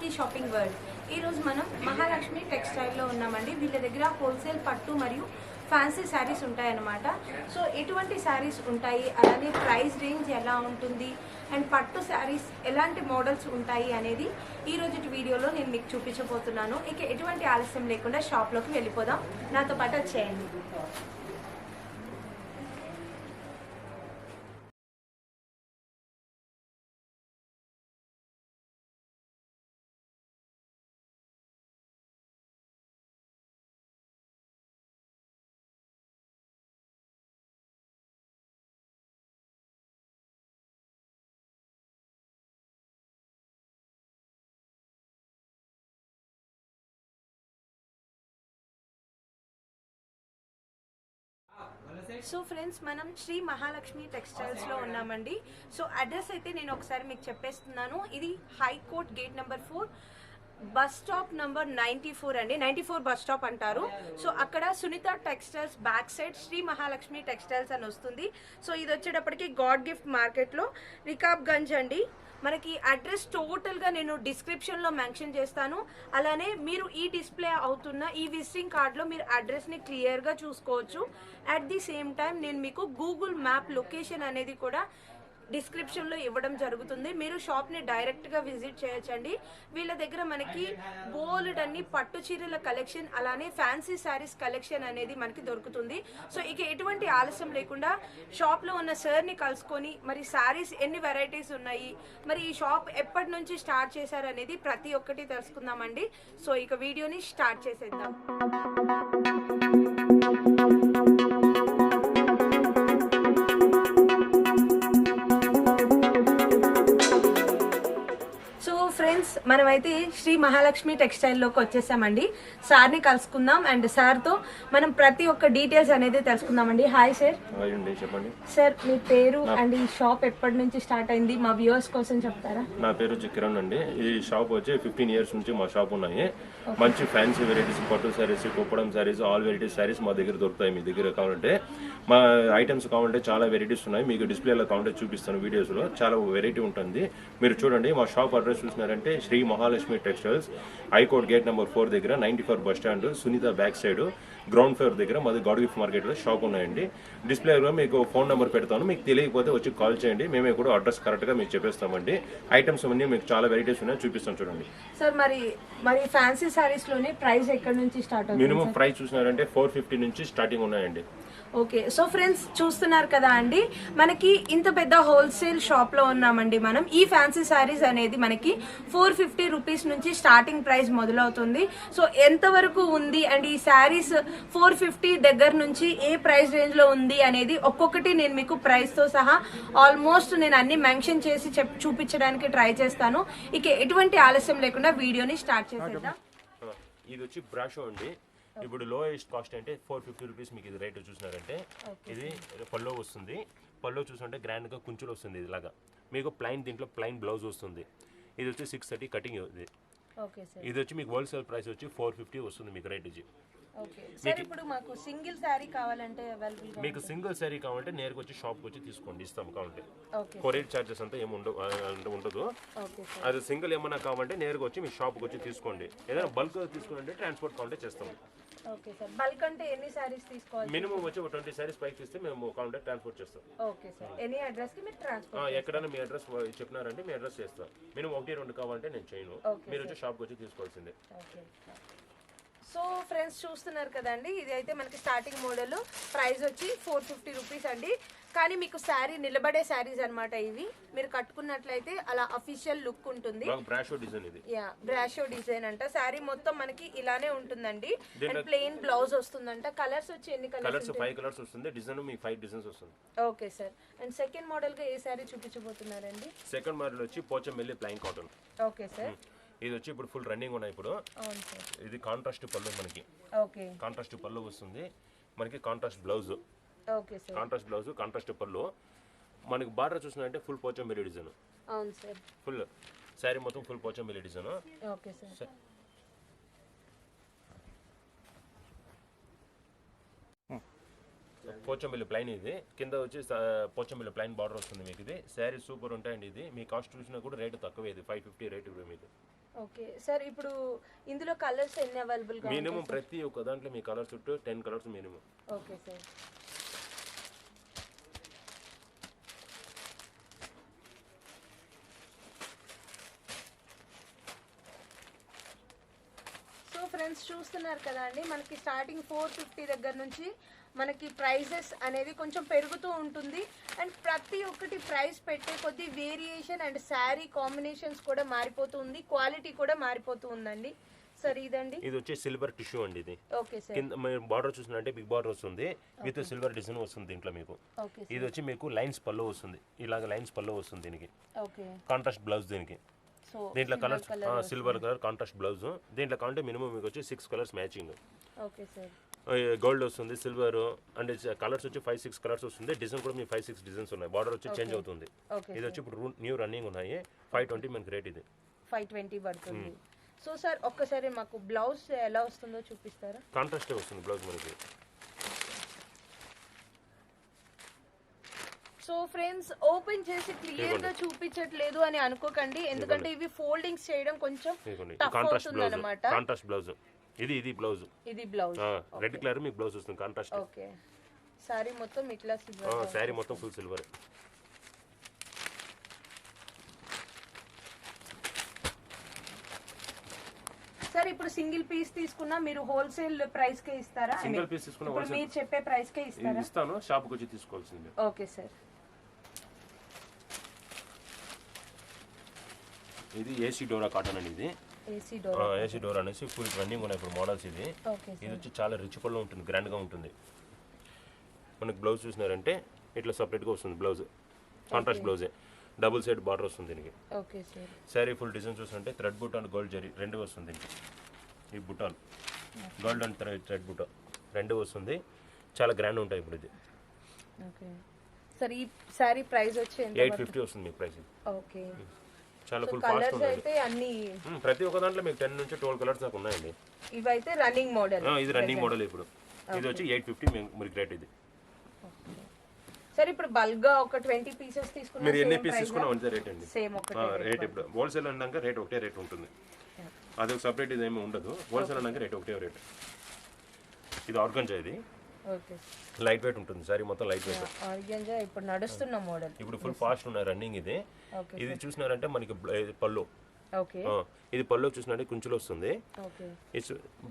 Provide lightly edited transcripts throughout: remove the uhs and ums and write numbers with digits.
కి shopping world. ఈ రోజు మనం మహాలక్ష్మి టెక్స్టైల్ లో ఉన్నామండి. వీళ్ళ దగ్గర హోల్సేల్ పట్టు మరియు ఫ్యాన్సీ శారీస్ ఉంటాయన్నమాట. సో ఎటువంటి శారీస్ ఉంటాయి, అలానే ప్రైస్ రేంజ్ ఎలా ఉంటుంది, అండ్ పట్టు శారీస్ ఎలాంటి మోడల్స్ ఉంటాయి అనేది ఈ రోజు వీడియోలో నేను మీకు చూపించబోతున్నాను. ఇక ఎటువంటి ఆలస్యం లేకుండా షాప్లోకి వెళ్ళిపోదాం. నాతో పాటు వచ్చేయండి. సో ఫ్రెండ్స్, మనం శ్రీ మహాలక్ష్మి టెక్స్టైల్స్లో ఉన్నామండి. సో అడ్రస్ అయితే నేను ఒకసారి మీకు చెప్పేస్తున్నాను. ఇది high court gate number 4, bus stop number 94 అండి. 94 బస్ స్టాప్ అంటారు. సో అక్కడ Sunitha textiles back side Sri Mahalakshmi textiles అని వస్తుంది. సో ఇది వచ్చేటప్పటికి గాడ్ గిఫ్ట్ మార్కెట్లో రికాబ్గంజ్ అండి. మనకి అడ్రస్ టోటల్గా నేను డిస్క్రిప్షన్లో మెన్షన్ చేస్తాను. అలానే మీరు ఈ డిస్ప్లే అవుతున్న ఈ విజిటింగ్ కార్డ్లో మీరు అడ్రస్ని క్లియర్గా చూసుకోవచ్చు. అట్ ది సేమ్ టైం నేను మీకు గూగుల్ మ్యాప్ లొకేషన్ అనేది కూడా డిస్క్రిప్షన్లో ఇవ్వడం జరుగుతుంది. మీరు షాప్ని డైరెక్ట్గా విజిట్ చేయొచ్చండి. వీళ్ళ దగ్గర మనకి బోల్డ్ అన్ని పట్టు చీరల కలెక్షన్, అలానే ఫ్యాన్సీ శారీస్ కలెక్షన్ అనేది మనకి దొరుకుతుంది. సో ఇక ఎటువంటి ఆలస్యం లేకుండా షాప్లో ఉన్న సార్ని కలుసుకొని మరి శారీస్ ఎన్ని వెరైటీస్ ఉన్నాయి, మరి ఈ షాప్ ఎప్పటి నుంచి స్టార్ట్ చేశారు అనేది ప్రతి ఒక్కటి తెలుసుకుందామండి. సో ఇక వీడియోని స్టార్ట్ చేసేద్దాం. ఫ్రెండ్స్, మనమైతే శ్రీ మహాలక్ష్మి టెక్స్టైల్లోకి వచ్చేసామండి. సార్ని కలుసుకుందాం అండ్ సార్తో మనం ప్రతి ఒక్క డీటెయిల్స్ అనేది తెలుసుకుందామండి. Hi sir. చెప్పండి సార్, మీ పేరు అండ్ ఈ షాప్ ఎప్పటి నుంచి స్టార్ట్ అయింది మా వ్యూవర్స్ కోసం చెప్తారా? నా పేరు కిరణ్ అండి. ఈ షాప్ వచ్చి 15 ఇయర్స్ నుంచి మా షాప్ ఉన్నాయి. మంచి ఫ్యాన్సీ వెరైటీస్, పట్టు శారీస్, కుప్పడం శారీస్, ఆల్ వెరైటీస్ శారీస్ మా దగ్గర దొరుకుతాయి. మీ దగ్గర కావాలంటే మా ఐటమ్స్ కావాలంటే చాలా వెరైటీస్ ఉన్నాయి. మీకు డిస్ప్లేలో కావాలంటే చూపిస్తాను. వీడియోస్లో చాలా వెరైటీ ఉంటుంది. మీరు చూడండి. మా షాప్ అడ్రస్ చూసినారంటే Sri Mahalakshmi textiles, high court gate number 4 దగ్గర, 94 bus stand, Sunitha back side ground floor దగ్గర మాది గాడ్ గిఫ్ట్ మార్కెట్లో షాప్ ఉన్నాయండి. డిస్ప్లేలో మీకు ఫోన్ నెంబర్ పెడతాను. మీకు తెలియకపోతే వచ్చి కాల్ చేయండి. మేమే కూడా అడ్రస్ కరెక్ట్గా మీకు చెప్పేస్తామండి. ఐటమ్స్ అన్నీ మీకు చాలా వెరైటీస్ ఉన్నాయి, చూపిస్తాం చూడండి. సార్, మరి ఫ్యాన్సీ శారీస్ లోనే ప్రైస్ ఎక్కడి నుంచి స్టార్ట్ అవుతుంది? మినిమం ప్రైస్ చూసినారంటే 450 నుంచి స్టార్టింగ్ ఉన్నాయండి. ఓకే. సో ఫ్రెండ్స్, చూస్తున్నారు కదా అండి, మనకి ఇంత పెద్ద హోల్సేల్ షాప్ లో ఉన్నామండి. మనం ఈ ఫ్యాన్సీ శారీస్ అనేది మనకి 450 రూపీస్ నుంచి స్టార్టింగ్ ప్రైస్ మొదలవుతుంది. సో ఎంత వరకు ఉంది అండ్ ఈ శారీస్ 450 దగ్గర నుంచి ఏ ప్రైస్ రేంజ్ లో ఉంది అనేది ఒక్కొక్కటి నేను మీకు ప్రైస్ తో సహా ఆల్మోస్ట్ నేను అన్ని మెన్షన్ చేసి చూపించడానికి ట్రై చేస్తాను. ఇక ఎటువంటి ఆలస్యం లేకుండా వీడియోని స్టార్ట్ చేసేద్దాం. ఇది వచ్చి బ్రాషో అండి. ఇప్పుడు లోయెస్ట్ కాస్ట్ అంటే 450 రూపీస్. మీకు ఇది రేట్ చూసినారంటే ఇది పల్లో వస్తుంది. పల్లో చూసుకుంటే గ్రాండ్గా కుంచులు వస్తుంది. ఇలాగా మీకు ప్లైన్, దీంట్లో ప్లైన్ బ్లౌజ్ వస్తుంది. ఇది వచ్చి 630 కటింగ్. ఇది వచ్చి మీకు హోల్సేల్ ప్రైస్ వచ్చి 450 వస్తుంది మీకు రేట్ ఇది. ఇప్పుడు మాకు సింగిల్ శారీ కావాలంటే అవైలబుల్, మీకు సింగిల్ శారీ కావాలంటే నేరుగా వచ్చి షాప్కి వచ్చి తీసుకోండి, ఇస్తాం కావాలంటే. కొరియర్ చార్జెస్ అంతా ఏమి ఉండదు. అది సింగిల్ ఏమన్నా కావాలంటే నేరుగా వచ్చి మీ షాప్కి వచ్చి తీసుకోండి. ఏదైనా బల్క్ తీసుకుంటే ట్రాన్స్పోర్ట్ కావాలంటే చేస్తాం. Okay sir. బల్క్ అంటే ఎన్ని సారీస్ తీసుకోవాలి? మినిమం వచ్చి 20 సారీస్ పైకి తీస్తే మేము కావాలంటే ట్రాన్స్పోర్ట్ చేస్తాం. Okay sir. ఎనీ అడ్రస్ కి మీరు ట్రాన్స్పోర్ట్ ఎక్కడైనా మీ అడ్రస్ చెప్పినారంటే మీ అడ్రస్ చేస్తాం. మినిమం 1-2 కావాలంటే నేను చేయను. మీరు వచ్చి షాప్కి వచ్చి తీసుకోవాల్సిందే. సో ఫ్రెండ్స్, చూస్తున్నారు కదండి, ఇది అయితే మనకి స్టార్టింగ్ మోడల్. ప్రైస్ వచ్చి 450 రూపీస్ అండి. కానీ మీకు శారీ నిలబడే శారీస్ అనమాట. ఇవి మీరు కట్టుకున్నట్లయితే అలా అఫీషియల్ లుక్ ఉంటుంది. బ్రాషో డిజైన్ ఇది. యా, బ్రాషో డిజైన్ అంట. శారీ మొత్తం మనకి ఇలానే ఉంటుందండి. అండ్ ప్లెయిన్ బ్లౌజ్ వస్తుందంట. కలర్స్ వచ్చి ఎన్ని కలర్స్? 5 కలర్స్ వస్తుంది. డిజైన్ మీకు 5 డిజైన్స్ వస్తుంది. Okay sir. And second model గా ఏ శారీ చూపించబోతున్నారండి? సెకండ్ మోడల్ వచ్చి Pochampally plain cotton. Okay sir. ఇది వచ్చి ఇప్పుడు ఫుల్ రన్నింగ్ ఉన్నాయి ఇప్పుడు. ఇది కాంట్రాస్ట్ పళ్ళు మనకి. ఓకే. కాంట్రాస్ట్ పళ్ళు వస్తుంది మనకి. Contrast blouse. Okay sir. Contrast blouse, contrast పళ్ళు. మనకి బార్డర్ చూసినారంటే ఫుల్ పోచంపల్లి డిజైన్. అవును సార్. ఫుల్ శారీ మొత్తం full Pochampally design. Okay sir. Pochampally plain. ఇది కింద వచ్చి పోచంపల్లి ప్లైన్ బార్డర్ వస్తుంది మీకు. ఇది శారీ సూపర్ ఉంటాయండి. ఇది మీ కాస్ట్ చూసినా కూడా రేటు తక్కువ. ఇది 550 రేటు మీకు. ఓకే సార్, ఇప్పుడు ఇందులో కలర్స్ ఎన్ని అవైలబుల్ గా మినిమం ప్రతి ఒక్క దాంట్లో మీ కలర్ చుట్టూ 10 colours minimum. Okay sir. So friends చూస్తున్నారు కదా అండి, మనకి స్టార్టింగ్ 450 దగ్గర నుంచి మనకి ప్రైజెస్ అనేది కొంచెం పెరుగుతూ ఉంటుంది. అండ్ ప్రతి ఒక్కటి ప్రైస్ పెట్టే కొద్దీ వేరియేషన్ అండ్ శారీ కాంబినేషన్స్ కూడా మారిపోతుంది, క్వాలిటీ కూడా మారిపోతూ ఉందండి. సార్ ఇదండి, ఇది వచ్చి సిల్వర్ టిష్యూ అండి. ఇది ఓకే సార్. కింద మీరు బార్డర్ చూసినట్టే బిగ్ బార్డర్ వస్తుంది విత్ సిల్వర్ డిజైన్ వస్తుంది దీంట్లో మీకు. ఓకే ఇది వచ్చి మీకు లైన్స్ పల్లో వస్తుంది, ఇలాగ లైన్స్ పల్లో వస్తుంది దీనికి. ఓకే. కాంట్రాస్ట్ బ్లౌజ్ దీనికి. సో దీంట్లో colours silver colour contrast blouse. దీంట్లో కావాలంటే మినిమం మీకు వచ్చి 6 colours matching. Okay sir. Gold వస్తుంది, సిల్వర్ అండ్ కలర్స్ వచ్చి 5-6 కలర్స్ వస్తుంది. డిజైన్ కూడా మీకు 5-6 డిజైన్స్ ఉన్నాయి. బార్డర్ వచ్చి చేంజ్ అవుతుంది. ఇది వచ్చి ఇప్పుడు న్యూ రన్నింగ్ ఉన్నాయి. 520 మనకి రేట్. ఇది 520 పడుతుంది. సో సార్ ఒక్కసారి మాకు బ్లౌజ్ ఎలా వస్తుందో చూపిస్తారా? కాంట్రాస్ట్ వస్తుంది బ్లౌజ్ మనకి. సో ఫ్రెండ్స్ ఓపెన్ చేసి క్లియర్ గా చూపించట్లేదు అని అనుకోకండి, ఎందుకంటే ఇవి ఫోల్డింగ్స్ చేయడం కొంచెం టఫ్ అవుతుంది అన్నమాట. కాంట్రాస్ట్ బ్లౌజ్ ఇది బ్లౌజ్. ఇది బ్లౌజ్ రెడ్ కలర్ మీకు బ్లౌజ్ వస్తుంది కాంట్రాస్ట్. ఓకే. సారీ మొత్తం ఇట్లా సిల్వర్. సారీ మొత్తం ఫుల్ సిల్వర్. సార్ ఇప్పుడు సింగిల్ పీస్ తీసుకున్నా మీరు హోల్సేల్ ప్రైస్ కే ఇస్తారా? సింగిల్ పీస్ తీసుకున్నా మీరు చెప్పే ప్రైస్ కే ఇస్తారా? ఇస్తాను, షాప్ కి వచ్చి తీసుకోవాల్సింది. Okay sir. ఇది ఏసీ డోరా కాటన్ అండి. ఇది ఏసీ డోరా అనేసి ఫుల్ రన్నింగ్ ఉన్నాయి ఇప్పుడు మోడల్స్. ఇది వచ్చి చాలా రిచ్ పళ్ళు ఉంటుంది, గ్రాండ్ గా ఉంటుంది. మనకి బ్లౌజ్ చూసినారంటే ఇట్లా సపరేట్ గా వస్తుంది బ్లౌజ్. కాంట్రాస్ట్ బ్లౌజే, డబుల్ సైడ్ బార్డర్ వస్తుంది దీనికి. Okay sir. Sari full design చూస్తుంటే థ్రెడ్ బుట్ట అండ్ గోల్డ్ జరీ రెండు వస్తుంది దీనికి. ఈ బుట్టాలు గోల్డ్ అండ్ థ్రెడ్ బుట్ట రెండు వస్తుంది. చాలా గ్రాండ్ ఉంటాయి ఇప్పుడు. ఇది ఓకే సార్. ఈ శారీ ప్రైస్ వచ్చి 850 వస్తుంది మీకు ప్రైస్. ఓకే. చాలా ఫుల్ ఫాస్ట్ ఉంది. అయితే అన్ని ప్రతి ఒక్క దాంట్లో మీకు 10 నుంచి 12 కలర్స్ దాకా ఉన్నాయండి. ఇవైతే రన్నింగ్ మోడల్. ఇది రన్నింగ్ మోడల్ ఇప్పుడు. ఇది వచ్చి 850 మీకు రేట్. ఇది సార్ ఇప్పుడు బల్క్ గా ఒక 20 పీసెస్ తీసుకున్నా మీరు ఎన్ని పీస్ తీసుకున్నా అంతే రేట్ అండి. సేమ్ ఒకటే రేట్. ఇప్పుడు హోల్సేల్ అన్నాక రేట్ ఒకటే రేట్ ఉంటుంది. అది ఒక సపరేట్ ఇది ఏమీ ఉండదు. హోల్సేల్ అన్నాక రేట్ ఒకటే రేట్. ఇది ఆర్గంజా. ఇది ఓకే. లైట్ వెయిట్ ఉంటుంది. సారీ మొత్తం లైట్ వెయిట్. ఆర్గంజా ఇప్పుడు నడుస్తున్న మోడల్. ఇప్పుడు ఫుల్ ఫాస్ట్ ఉన్నాయి రన్నింగ్. ఇది ఓకే. ఇది చూసినారంటే మనకి పళ్ళు. ఓకే. ఇది పళ్ళు చూసినట్టే కుంచులు వస్తుంది. ఓకే.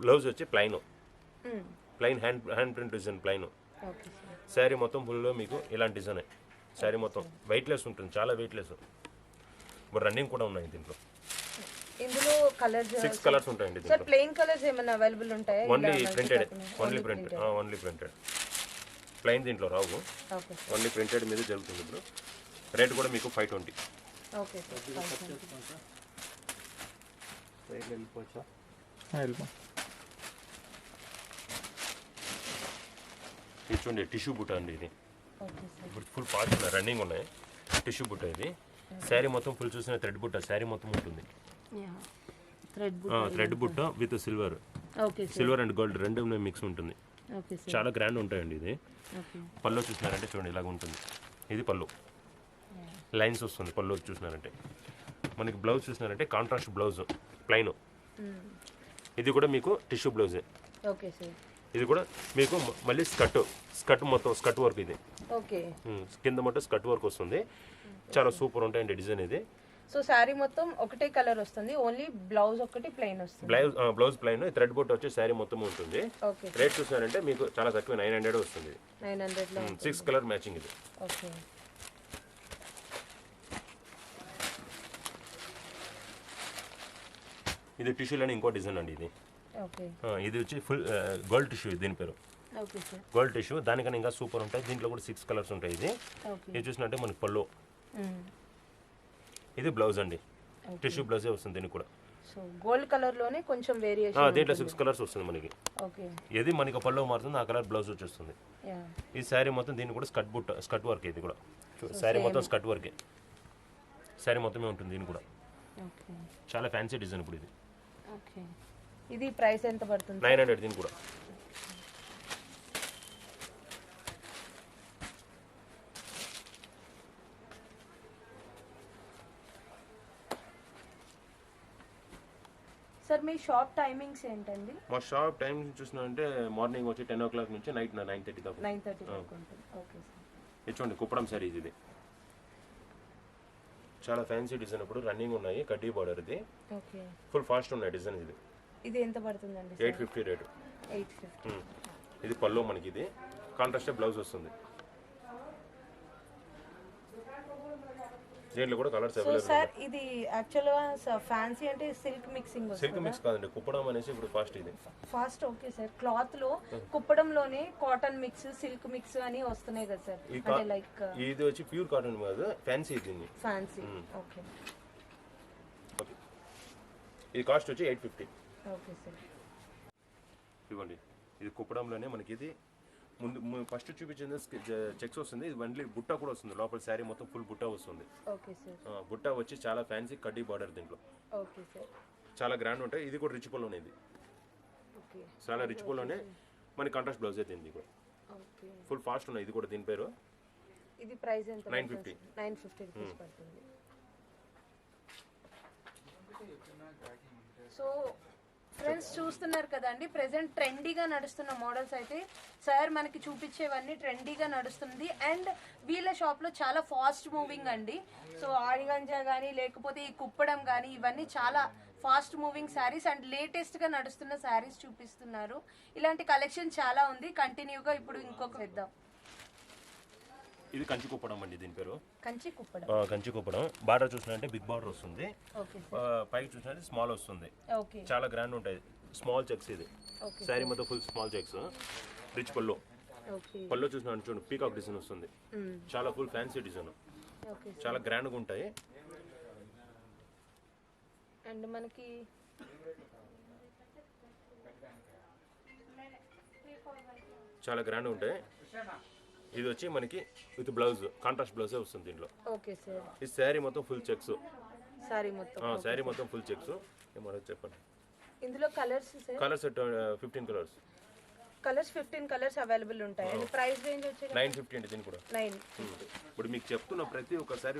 బ్లౌజ్ వచ్చి plain hand print design plain. Okay sir. Sari మొత్తం ఫుల్ మీకు ఇలాంటి డిజైన్. శారీ మొత్తం వెయిట్లెస్ ఉంటుంది, చాలా వెయిట్లెస్. ఇప్పుడు రన్నింగ్ కూడా ఉన్నాయి దీంట్లో. ఇందులో కలర్స్ 6 కలర్స్ ఉంటాయండి సార్. దీంట్లో. ప్లెయిన్ కలర్స్ ఏమైనా అవైలబుల్ ఉంటాయా? Only printed. Only printed. Plain దీంట్లో రావు. ఓకే. ఓన్లీ ప్రింటెడ్ మీద జరుగుతుంది. ఇప్పుడు రేట్ కూడా మీకు 520. Okay sir. ఇది చూడండి టిష్యూ బుట్ట అండి. ఇది ఓకే సార్. ఇప్పుడు ఫుల్ ఫాస్ట్ ఉన్నాయి, రన్నింగ్ ఉన్నాయి. టిష్యూ బుట్ట ఇది. శారీ మొత్తం ఫుల్ చూసిన థ్రెడ్ బుట్ట శారీ మొత్తం ఉంటుంది. థ్రెడ్ బుట్ట with silver. Okay. Silver and gold రెండు మిక్స్ ఉంటుంది. Okay sir. చాలా గ్రాండ్ ఉంటాయండి. ఇది ఓకే. పళ్ళు చూసినారంటే చూడండి ఇలాగ ఉంటుంది. ఇది పళ్ళు లైన్స్ వస్తుంది. పళ్ళు చూసినారంటే మనకి బ్లౌజ్ చూసినారంటే కాంట్రాస్ట్ బ్లౌజ్ ప్లైన్. ఇది కూడా మీకు టిష్యూ బ్లౌజే. Okay sir. ఇది కూడా మీకు మళ్ళీ స్కర్ట్ మొత్తం స్కర్ట్ వర్క్. ఇది ఓకే. కింద మొత్తం స్కర్ట్ వర్క్ వస్తుంది. చాలా సూపర్ ఉంటాయండి డిజైన్. ఇది సో శారీ మొత్తం ఒకటే కలర్ వస్తుంది, ఓన్లీ బ్లౌజ్ ఒకటి ప్లెయిన్ వస్తుంది. బ్లౌజ్ ప్లెయిన్, థ్రెడ్ బుట్ట వచ్చి శారీ మొత్తం ఉంటుంది. ఓకే. రేట్ చూసారంటే మీకు చాలా తక్కువ 900 వస్తుంది. 900 లో 6 కలర్ మ్యాచింగ్. ఇది ఓకే. ఇది టిష్యూలోనే ఇంకో డిజైన్ అండి. ఇది ఓకే. ఇది వచ్చి ఫుల్ గోల్డ్ టిష్యూ. దీని పేరు ఓకే సార్. Gold tissue. దానికన్నా ఇంకా సూపర్ ఉంటాయి. దీంట్లో కూడా 6 కలర్స్ ఉంటాయి. ఇది ఓకే. ఇది చూసినట్టే మనకి పళ్ళు. ఇది బ్లౌజ్ అండి. టిష్యూ బ్లౌజే వస్తుంది దీనికి కూడా. సో గోల్డ్ కలర్ లోనే కొంచెం వేరియేషన్. దీంట్లో 6 కలర్స్ వస్తుంది మనకి. ఓకే. ఏది మనకి పళ్ళు మారుతుంది ఆ కలర్ బ్లౌజ్ వచ్చేస్తుంది. ఈ శారీ మొత్తం దీన్ని కూడా స్కర్ట్ వర్క్. ఇది కూడా శారీ మొత్తం స్కర్ట్ వర్కే. శారీ మొత్తమే ఉంటుంది దీని కూడా. ఓకే. చాలా ఫ్యాన్సీ డిజైన్ ఇప్పుడు ఇది. ఓకే. ఇది ప్రైస్ ఎంత పడుతుంది? 900 దీని కూడా. సార్ మీ షాప్ టైమింగ్స్ ఏంటండి? మా షాప్ టైం చూసినారంటే మార్నింగ్ వచ్చి 10 o'clock నుంచి నైట్ 9:30 దాకా. 9:30 వరకు ఉంటుంది. Okay sir. ఇది చూడండి కుప్పడం సారీస్ ఇది చాలా ఫ్యాన్సీ డిజైన్, ఇప్పుడు రన్నింగ్ ఉన్నాయి, కడ్డీ బార్డర్ ఇది, ఓకే ఫుల్ ఫాస్ట్ ఉన్నాయి డిజైన్ ఇది. ఇది ఎంత పడుతుందండి? 850 రేటు. 850. ఇది పళ్ళు మనకి, ఇది కాంట్రాస్ట్ బ్లౌజ్ వస్తుంది. దీంట్లో కూడా కలర్స్ సో అవైలబుల్. సార్ ఇది యాక్చువల్గా ఫ్యాన్సీ అంటే సిల్క్ మిక్సింగ్ సిల్క్ మిక్స్ కాదండి, కుప్పడం అనేసి ఇప్పుడు ఫాస్ట్ ఇది. Fast okay sir. క్లాత్ లో కుప్పడంలోనే కాటన్ మిక్స్, సిల్క్ మిక్స్ అని వస్తున్నాయి కదా సార్, అంటే లైక్ ఇది వచ్చి ప్యూర్ కాటన్ కాదు, ఫ్యాన్సీ దీన్ని. Fancy okay. ఓకే ఇది కాస్ట్ వచ్చి 850. Okay sir. ఇవ్వండి ఇది కుప్పడంలోనే మనకి, ఇది ముందు ఫస్ట్ చూపించింది చెక్స్ వస్తుంది, ఇది మళ్ళీ బుట్ట కూడా వస్తుంది, లోపల శారీ మొత్తం ఫుల్ బుట్ట వస్తుంది. Okay sir. బుట్ట వచ్చి చాలా ఫ్యాన్సీ కడ్డీ బార్డర్ దీంట్లో. Okay sir. చాలా గ్రాండ్ ఉంటాయి. ఇది కూడా రిచ్ పల్లోనే, ఇది ఓకే చాలా రిచ్ పల్లోనే మనకి కాంట్రాస్ట్ బ్లౌజ్ అయితే ఇది కూడా ఓకే. ఫుల్ ఫాస్ట్ ఉన్నాయి. ఇది కూడా దీని పేరు ఇది ప్రైస్ ఎంత? 950. 950 రూపీస్ పడుతుంది. సో ఫ్రెండ్స్ చూస్తున్నారు కదండి, ప్రెసెంట్ ట్రెండీగా నడుస్తున్న మోడల్స్ అయితే సార్ మనకి చూపించేవన్నీ ట్రెండీగా నడుస్తుంది. అండ్ వీళ్ళ షాప్లో చాలా ఫాస్ట్ మూవింగ్ అండి. సో ఆడిగంజా కానీ లేకపోతే ఈ కుప్పడం కానీ ఇవన్నీ చాలా ఫాస్ట్ మూవింగ్ శారీస్ అండ్ లేటెస్ట్గా నడుస్తున్న శారీస్ చూపిస్తున్నారు. ఇలాంటి కలెక్షన్ చాలా ఉంది. కంటిన్యూగా ఇప్పుడు ఇంకొక చేద్దాం. ఇది కంచి కుప్పడం అండి దీని పేరు. కంచి కుప్పడం. కంచి కుప్పడం బార్డర్ చూసినట్టే బిగ్ బార్డర్ వస్తుంది, ఓకే పైకి చూసినట్టే స్మాల్ వస్తుంది. ఓకే చాలా గ్రాండ్ ఉంటాయి. స్మాల్ చెక్స్ ఇది ఓకే శారీ మొత్తం ఫుల్ స్మాల్ చెక్స్, రిచ్ పళ్ళు. ఓకే పళ్ళు చూసినట్టు చూడండి పీకాక్ డిజైన్ వస్తుంది, చాలా ఫుల్ ఫ్యాన్సీ డిజైన్, ఓకే. చాలా గ్రాండ్గా ఉంటాయి. అండ్ మనకి చాలా గ్రాండ్ ఉంటాయి. ఇది వచ్చి మనకి విత్ బ్లౌజ్, కాంట్రాస్ట్ బ్లౌజే వస్తుంది దీంట్లో. Okay sir. ఈ శారీ మొత్తం ఫుల్ చెక్స్, సారీ మొత్తం శారీ మొత్తం ఫుల్ చెక్స్. ఏమో చెప్పండి. ఇందులో colours sir? Colours 15 colours. Colours 15 colours available ఉంటాయి. అండ్ ప్రైస్ రేంజ్ వచ్చి 950 అండి దీని కూడా. 950. ఇప్పుడు మీకు చెప్తున్న ప్రతి ఒక్కసారి